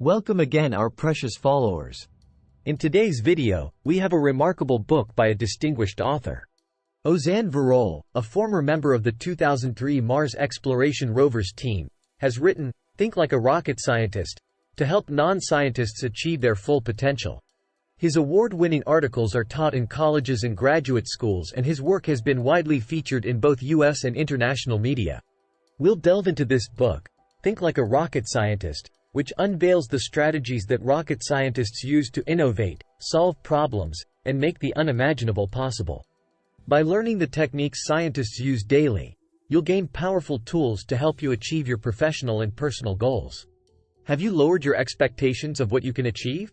Welcome again our precious followers. In today's video, we have a remarkable book by a distinguished author. Ozan Varol, a former member of the 2003 Mars Exploration Rovers team, has written, Think Like a Rocket Scientist, to help non-scientists achieve their full potential. His award-winning articles are taught in colleges and graduate schools, and his work has been widely featured in both US and international media. We'll delve into this book, Think Like a Rocket Scientist, which unveils the strategies that rocket scientists use to innovate, solve problems, and make the unimaginable possible. By learning the techniques scientists use daily, you'll gain powerful tools to help you achieve your professional and personal goals. Have you lowered your expectations of what you can achieve?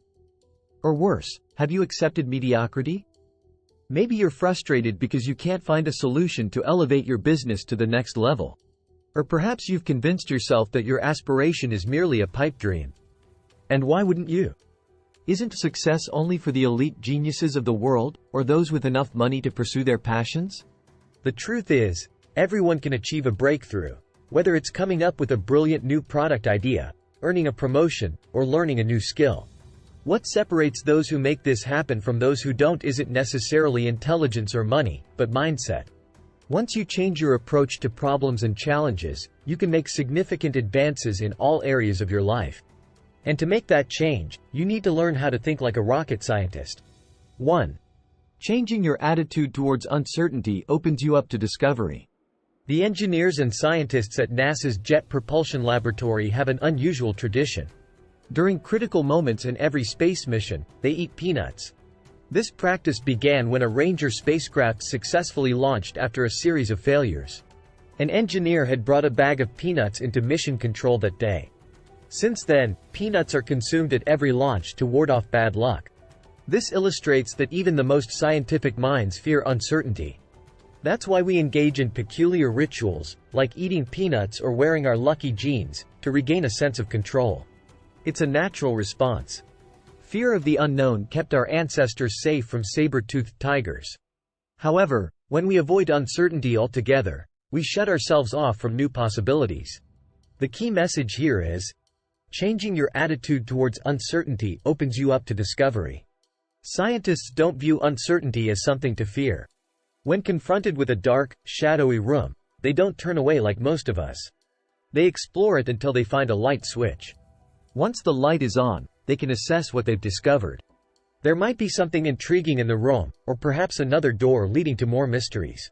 Or worse, have you accepted mediocrity? Maybe you're frustrated because you can't find a solution to elevate your business to the next level. Or perhaps you've convinced yourself that your aspiration is merely a pipe dream. And why wouldn't you? Isn't success only for the elite geniuses of the world, or those with enough money to pursue their passions? The truth is, everyone can achieve a breakthrough, whether it's coming up with a brilliant new product idea, earning a promotion, or learning a new skill. What separates those who make this happen from those who don't isn't necessarily intelligence or money, but mindset. Once you change your approach to problems and challenges, you can make significant advances in all areas of your life. And to make that change, you need to learn how to think like a rocket scientist. 1. Changing your attitude towards uncertainty opens you up to discovery. The engineers and scientists at NASA's Jet Propulsion Laboratory have an unusual tradition. During critical moments in every space mission, they eat peanuts. This practice began when a Ranger spacecraft successfully launched after a series of failures. An engineer had brought a bag of peanuts into mission control that day. Since then, peanuts are consumed at every launch to ward off bad luck. This illustrates that even the most scientific minds fear uncertainty. That's why we engage in peculiar rituals, like eating peanuts or wearing our lucky jeans, to regain a sense of control. It's a natural response. Fear of the unknown kept our ancestors safe from saber-toothed tigers. However, when we avoid uncertainty altogether, we shut ourselves off from new possibilities. The key message here is, changing your attitude towards uncertainty opens you up to discovery. Scientists don't view uncertainty as something to fear. When confronted with a dark, shadowy room, they don't turn away like most of us. They explore it until they find a light switch. Once the light is on, they can assess what they've discovered. There might be something intriguing in the room, or perhaps another door leading to more mysteries.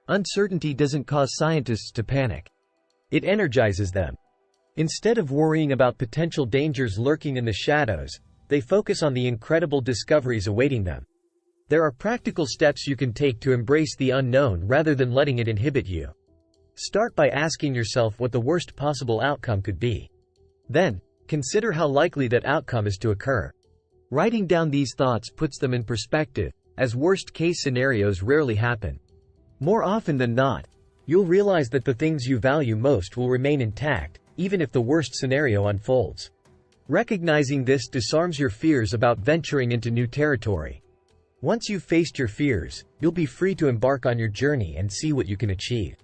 Uncertainty doesn't cause scientists to panic. It energizes them. Instead of worrying about potential dangers lurking in the shadows, they focus on the incredible discoveries awaiting them. There are practical steps you can take to embrace the unknown rather than letting it inhibit you. Start by asking yourself what the worst possible outcome could be. Then, consider how likely that outcome is to occur. Writing down these thoughts puts them in perspective, as worst-case scenarios rarely happen. More often than not, you'll realize that the things you value most will remain intact, even if the worst scenario unfolds. Recognizing this disarms your fears about venturing into new territory. Once you've faced your fears, you'll be free to embark on your journey and see what you can achieve.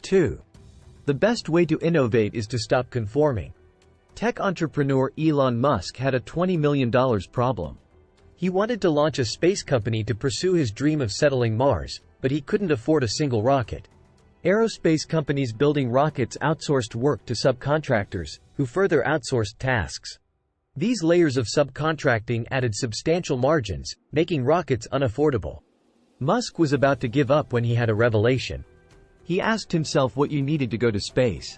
2. The best way to innovate is to stop conforming. Tech entrepreneur Elon Musk had a $20 million problem. He wanted to launch a space company to pursue his dream of settling Mars, but he couldn't afford a single rocket. Aerospace companies building rockets outsourced work to subcontractors, who further outsourced tasks. These layers of subcontracting added substantial margins, making rockets unaffordable. Musk was about to give up when he had a revelation. He asked himself what you needed to go to space.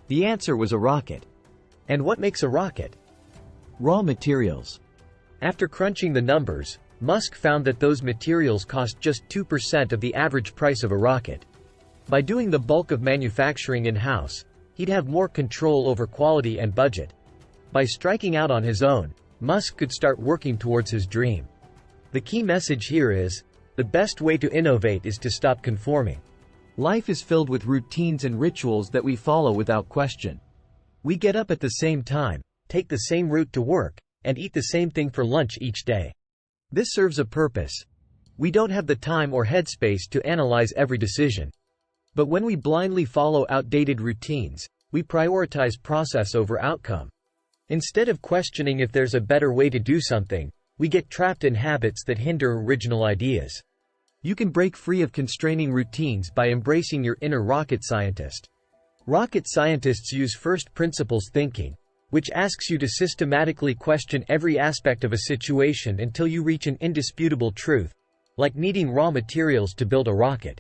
The answer was a rocket. And what makes a rocket? Raw materials. After crunching the numbers, Musk found that those materials cost just 2% of the average price of a rocket. By doing the bulk of manufacturing in-house, he'd have more control over quality and budget. By striking out on his own, Musk could start working towards his dream. The key message here is, the best way to innovate is to stop conforming. Life is filled with routines and rituals that we follow without question. We get up at the same time, take the same route to work, and eat the same thing for lunch each day. This serves a purpose. We don't have the time or headspace to analyze every decision. But when we blindly follow outdated routines, we prioritize process over outcome. Instead of questioning if there's a better way to do something, we get trapped in habits that hinder original ideas. You can break free of constraining routines by embracing your inner rocket scientist. Rocket scientists use first principles thinking, which asks you to systematically question every aspect of a situation until you reach an indisputable truth, like needing raw materials to build a rocket.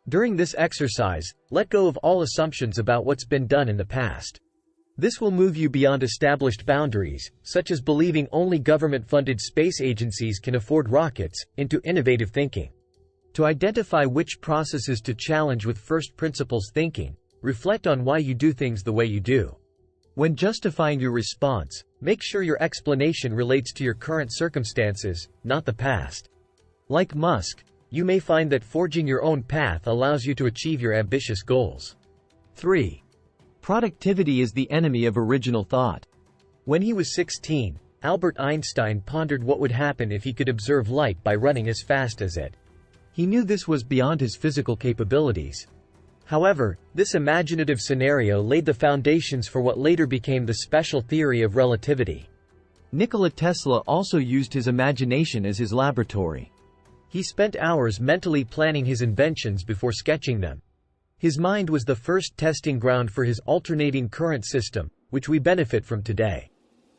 During this exercise, let go of all assumptions about what's been done in the past. This will move you beyond established boundaries, such as believing only government-funded space agencies can afford rockets, into innovative thinking. To identify which processes to challenge with first principles thinking, reflect on why you do things the way you do. When justifying your response, make sure your explanation relates to your current circumstances, not the past. Like Musk, you may find that forging your own path allows you to achieve your ambitious goals. 3. Productivity is the enemy of original thought. When he was 16, Albert Einstein pondered what would happen if he could observe light by running as fast as it. He knew this was beyond his physical capabilities. However, this imaginative scenario laid the foundations for what later became the special theory of relativity. Nikola Tesla also used his imagination as his laboratory. He spent hours mentally planning his inventions before sketching them. His mind was the first testing ground for his alternating current system, which we benefit from today.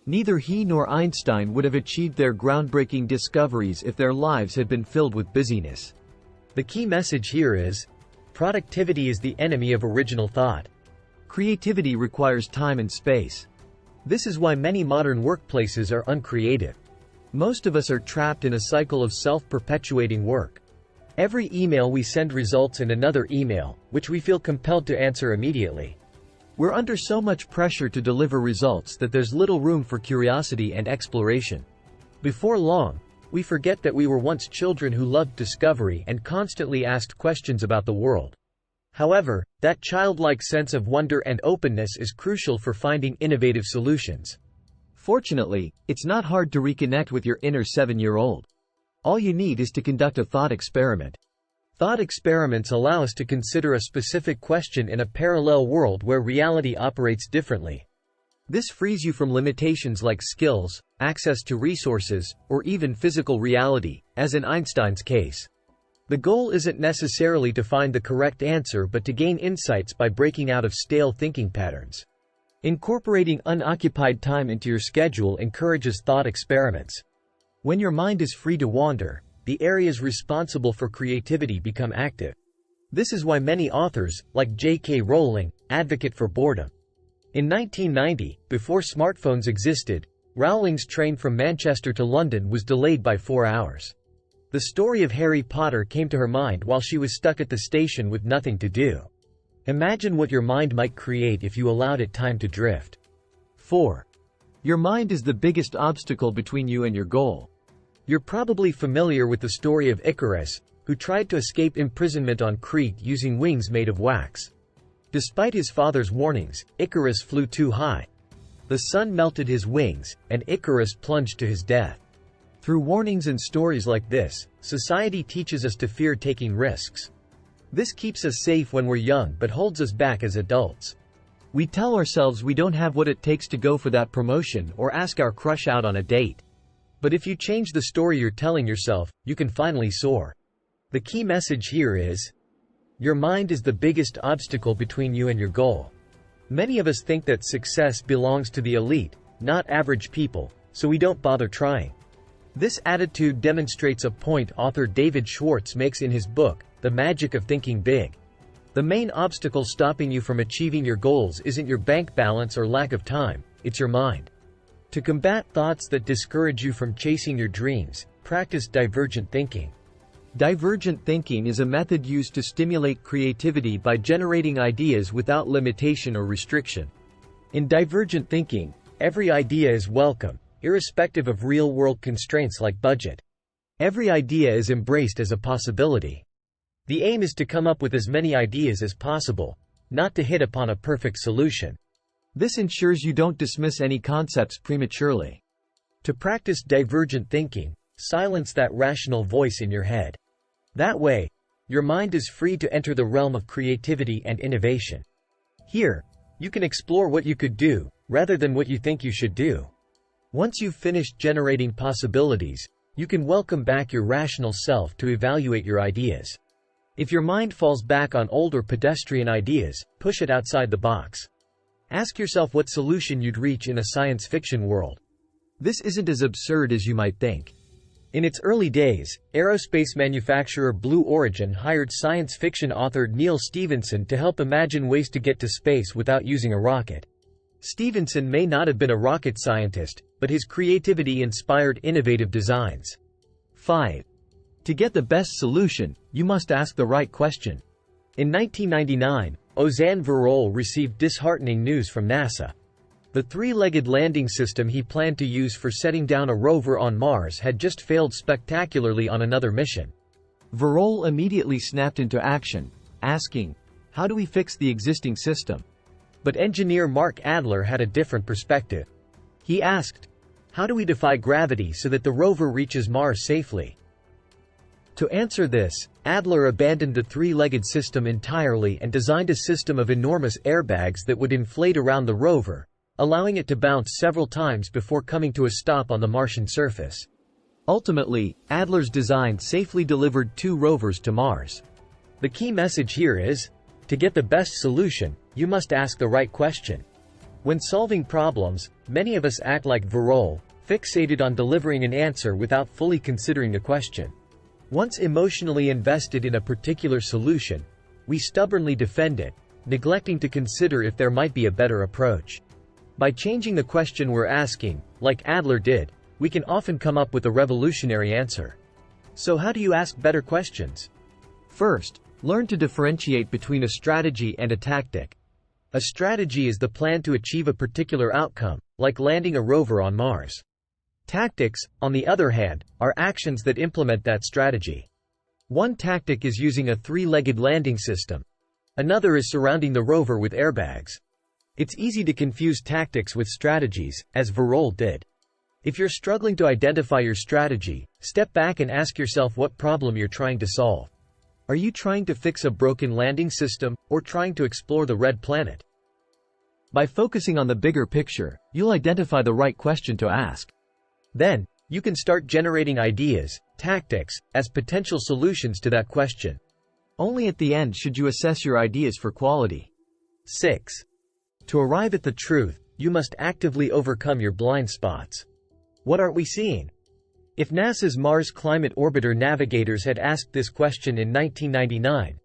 Neither he nor Einstein would have achieved their groundbreaking discoveries if their lives had been filled with busyness. The key message here is, productivity is the enemy of original thought. Creativity requires time and space. This is why many modern workplaces are uncreative. Most of us are trapped in a cycle of self-perpetuating work. Every email we send results in another email, which we feel compelled to answer immediately. We're under so much pressure to deliver results that there's little room for curiosity and exploration. Before long, we forget that we were once children who loved discovery and constantly asked questions about the world. However, that childlike sense of wonder and openness is crucial for finding innovative solutions. Fortunately, it's not hard to reconnect with your inner 7-year-old. All you need is to conduct a thought experiment. Thought experiments allow us to consider a specific question in a parallel world where reality operates differently. This frees you from limitations like skills, access to resources, or even physical reality, as in Einstein's case. The goal isn't necessarily to find the correct answer but to gain insights by breaking out of stale thinking patterns. Incorporating unoccupied time into your schedule encourages thought experiments. When your mind is free to wander, the areas responsible for creativity become active. This is why many authors, like J.K. Rowling, advocate for boredom. In 1990, before smartphones existed, Rowling's train from Manchester to London was delayed by 4 hours. The story of Harry Potter came to her mind while she was stuck at the station with nothing to do. Imagine what your mind might create if you allowed it time to drift. 4. Your mind is the biggest obstacle between you and your goal. You're probably familiar with the story of Icarus, who tried to escape imprisonment on Crete using wings made of wax. Despite his father's warnings, Icarus flew too high. The sun melted his wings, and Icarus plunged to his death. Through warnings and stories like this, society teaches us to fear taking risks. This keeps us safe when we're young but holds us back as adults. We tell ourselves we don't have what it takes to go for that promotion or ask our crush out on a date. But if you change the story you're telling yourself, you can finally soar. The key message here is, your mind is the biggest obstacle between you and your goal. Many of us think that success belongs to the elite, not average people, so we don't bother trying. This attitude demonstrates a point author David Schwartz makes in his book, The Magic of Thinking Big. The main obstacle stopping you from achieving your goals isn't your bank balance or lack of time, it's your mind. To combat thoughts that discourage you from chasing your dreams, practice divergent thinking. Divergent thinking is a method used to stimulate creativity by generating ideas without limitation or restriction. In divergent thinking, every idea is welcome, irrespective of real-world constraints like budget. Every idea is embraced as a possibility. The aim is to come up with as many ideas as possible, not to hit upon a perfect solution. This ensures you don't dismiss any concepts prematurely. To practice divergent thinking, silence that rational voice in your head. That way, your mind is free to enter the realm of creativity and innovation. Here, you can explore what you could do, rather than what you think you should do. Once you've finished generating possibilities, you can welcome back your rational self to evaluate your ideas. If your mind falls back on old or pedestrian ideas, push it outside the box. Ask yourself what solution you'd reach in a science fiction world. This isn't as absurd as you might think. In its early days, aerospace manufacturer Blue Origin hired science fiction author Neil Stephenson to help imagine ways to get to space without using a rocket. Stephenson may not have been a rocket scientist, but his creativity inspired innovative designs. 5. To get the best solution, you must ask the right question. In 1999, Ozan Varol received disheartening news from NASA. The three-legged landing system he planned to use for setting down a rover on Mars had just failed spectacularly on another mission. Varol immediately snapped into action, asking, "How do we fix the existing system?" But engineer Mark Adler had a different perspective. He asked, "How do we defy gravity so that the rover reaches Mars safely?" To answer this, Adler abandoned the three-legged system entirely and designed a system of enormous airbags that would inflate around the rover, allowing it to bounce several times before coming to a stop on the Martian surface. Ultimately, Adler's design safely delivered 2 rovers to Mars. The key message here is, to get the best solution, you must ask the right question. When solving problems, many of us act like Varol, fixated on delivering an answer without fully considering the question. Once emotionally invested in a particular solution, we stubbornly defend it, neglecting to consider if there might be a better approach. By changing the question we're asking, like Adler did, we can often come up with a revolutionary answer. So how do you ask better questions? First, learn to differentiate between a strategy and a tactic. A strategy is the plan to achieve a particular outcome, like landing a rover on Mars. Tactics, on the other hand, are actions that implement that strategy. One tactic is using a three-legged landing system. Another is surrounding the rover with airbags. It's easy to confuse tactics with strategies, as Varol did. If you're struggling to identify your strategy, step back and ask yourself what problem you're trying to solve. Are you trying to fix a broken landing system, or trying to explore the red planet? By focusing on the bigger picture, you'll identify the right question to ask. Then, you can start generating ideas, tactics, as potential solutions to that question. Only at the end should you assess your ideas for quality. 6. To arrive at the truth, you must actively overcome your blind spots. What aren't we seeing? If NASA's Mars Climate Orbiter navigators had asked this question in 1999,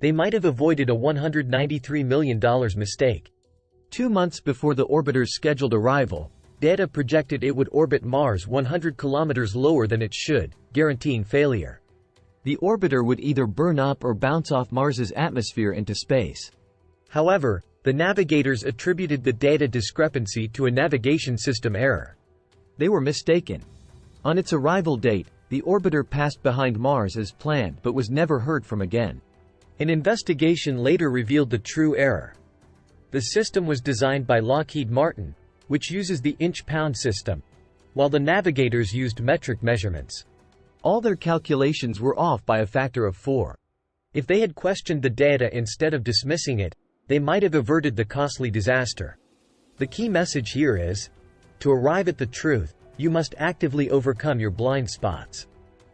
they might have avoided a $193 million mistake. 2 months before the orbiter's scheduled arrival, data projected it would orbit Mars 100 kilometers lower than it should, guaranteeing failure. The orbiter would either burn up or bounce off Mars's atmosphere into space. However, the navigators attributed the data discrepancy to a navigation system error. They were mistaken. On its arrival date, the orbiter passed behind Mars as planned but was never heard from again. An investigation later revealed the true error. The system was designed by Lockheed Martin, which uses the inch-pound system, while the navigators used metric measurements. All their calculations were off by a factor of 4. If they had questioned the data instead of dismissing it, they might have averted the costly disaster. The key message here is, to arrive at the truth, you must actively overcome your blind spots.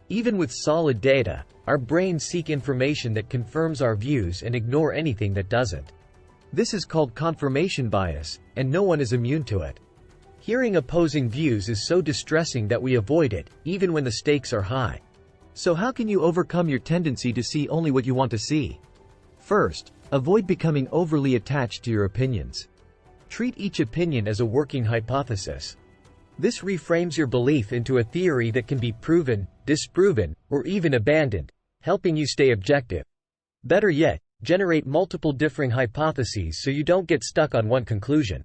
Even with solid data, our brains seek information that confirms our views and ignore anything that doesn't. This is called confirmation bias, and no one is immune to it. Hearing opposing views is so distressing that we avoid it, even when the stakes are high. So how can you overcome your tendency to see only what you want to see? First, avoid becoming overly attached to your opinions. Treat each opinion as a working hypothesis. This reframes your belief into a theory that can be proven, disproven, or even abandoned, helping you stay objective. Better yet, generate multiple differing hypotheses so you don't get stuck on one conclusion.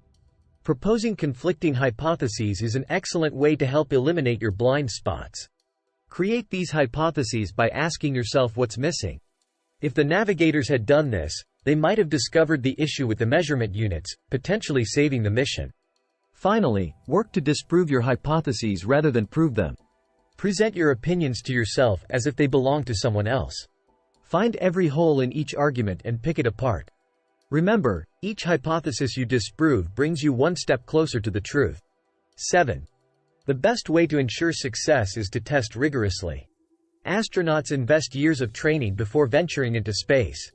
Proposing conflicting hypotheses is an excellent way to help eliminate your blind spots. Create these hypotheses by asking yourself what's missing. If the navigators had done this, they might have discovered the issue with the measurement units, potentially saving the mission. Finally, work to disprove your hypotheses rather than prove them. Present your opinions to yourself as if they belong to someone else. Find every hole in each argument and pick it apart. Remember, each hypothesis you disprove brings you one step closer to the truth. 7. The best way to ensure success is to test rigorously. Astronauts invest years of training before venturing into space.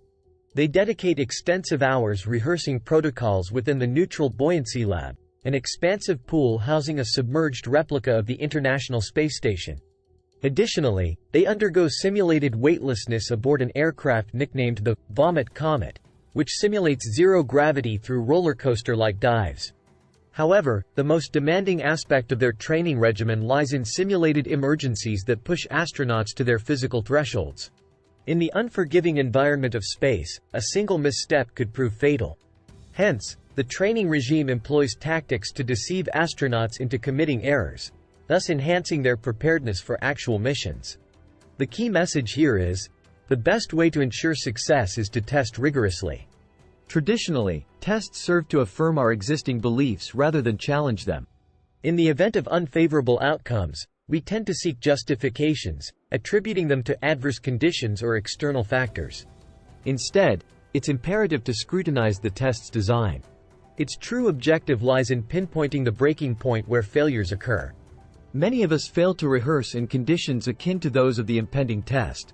They dedicate extensive hours rehearsing protocols within the Neutral Buoyancy Lab, an expansive pool housing a submerged replica of the International Space Station. Additionally, they undergo simulated weightlessness aboard an aircraft nicknamed the Vomit Comet, which simulates zero gravity through roller coaster-like dives. However, the most demanding aspect of their training regimen lies in simulated emergencies that push astronauts to their physical thresholds. In the unforgiving environment of space, a single misstep could prove fatal. Hence, the training regime employs tactics to deceive astronauts into committing errors, thus enhancing their preparedness for actual missions. The key message here is, the best way to ensure success is to test rigorously. Traditionally, tests serve to affirm our existing beliefs rather than challenge them. In the event of unfavorable outcomes, we tend to seek justifications, attributing them to adverse conditions or external factors. Instead, it's imperative to scrutinize the test's design. Its true objective lies in pinpointing the breaking point where failures occur. Many of us fail to rehearse in conditions akin to those of the impending test.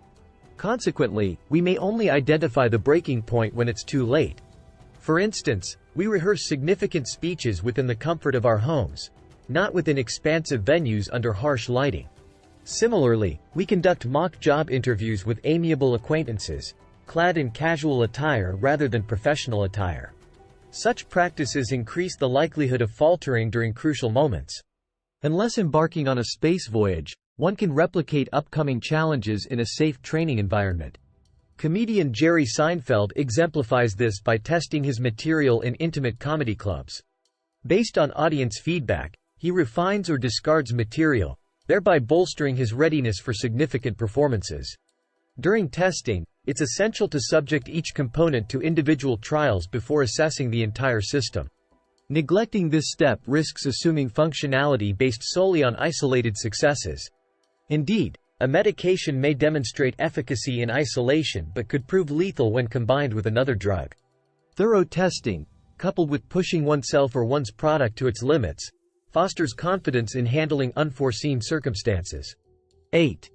Consequently, we may only identify the breaking point when it's too late. For instance, we rehearse significant speeches within the comfort of our homes, not within expansive venues under harsh lighting. Similarly, we conduct mock job interviews with amiable acquaintances, clad in casual attire rather than professional attire. Such practices increase the likelihood of faltering during crucial moments. Unless embarking on a space voyage, one can replicate upcoming challenges in a safe training environment. Comedian Jerry Seinfeld exemplifies this by testing his material in intimate comedy clubs. Based on audience feedback, he refines or discards material, thereby bolstering his readiness for significant performances. During testing, it's essential to subject each component to individual trials before assessing the entire system. Neglecting this step risks assuming functionality based solely on isolated successes. Indeed, a medication may demonstrate efficacy in isolation but could prove lethal when combined with another drug. Thorough testing, coupled with pushing oneself or one's product to its limits, fosters confidence in handling unforeseen circumstances. 8.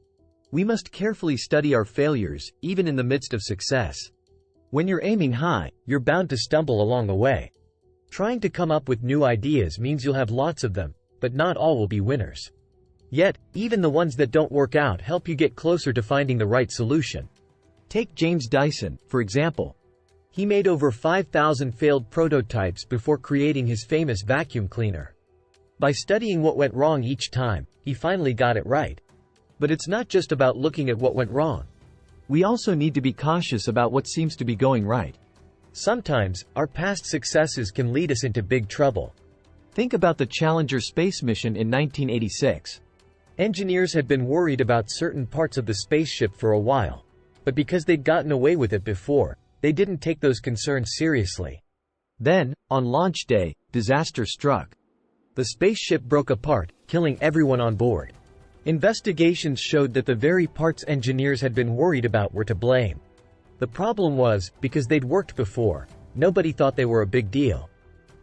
We must carefully study our failures, even in the midst of success. When you're aiming high, you're bound to stumble along the way. Trying to come up with new ideas means you'll have lots of them, but not all will be winners. Yet, even the ones that don't work out help you get closer to finding the right solution. Take James Dyson, for example. He made over 5,000 failed prototypes before creating his famous vacuum cleaner. By studying what went wrong each time, he finally got it right. But it's not just about looking at what went wrong. We also need to be cautious about what seems to be going right. Sometimes, our past successes can lead us into big trouble. Think about the Challenger space mission in 1986. Engineers had been worried about certain parts of the spaceship for a while, but because they'd gotten away with it before, they didn't take those concerns seriously. Then, on launch day, disaster struck. The spaceship broke apart, killing everyone on board. Investigations showed that the very parts engineers had been worried about were to blame. The problem was, because they'd worked before, nobody thought they were a big deal.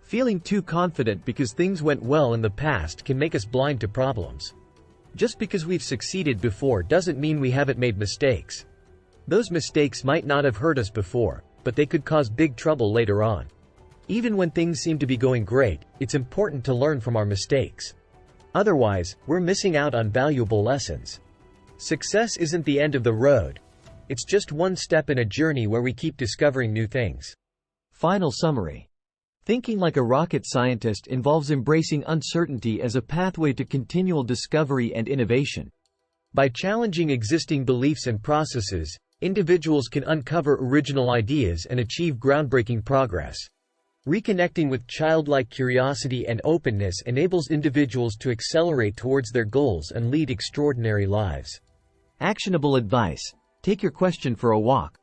Feeling too confident because things went well in the past can make us blind to problems. Just because we've succeeded before doesn't mean we haven't made mistakes. Those mistakes might not have hurt us before, but they could cause big trouble later on. Even when things seem to be going great, it's important to learn from our mistakes. Otherwise, we're missing out on valuable lessons. Success isn't the end of the road. It's just one step in a journey where we keep discovering new things. Final summary. Thinking like a rocket scientist involves embracing uncertainty as a pathway to continual discovery and innovation. By challenging existing beliefs and processes, individuals can uncover original ideas and achieve groundbreaking progress. Reconnecting with childlike curiosity and openness enables individuals to accelerate towards their goals and lead extraordinary lives. Actionable advice. Take your question for a walk.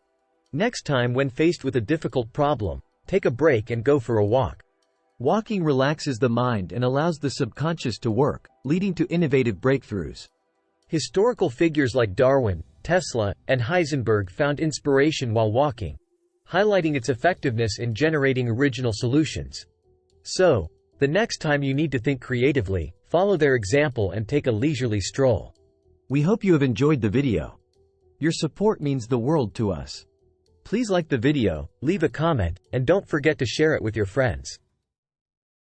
Next time when faced with a difficult problem, take a break and go for a walk. Walking relaxes the mind and allows the subconscious to work, leading to innovative breakthroughs. Historical figures like Darwin, Tesla, and Heisenberg found inspiration while walking. highlighting its effectiveness in generating original solutions. So, the next time you need to think creatively, follow their example and take a leisurely stroll. We hope you have enjoyed the video. Your support means the world to us. Please like the video, leave a comment, and don't forget to share it with your friends.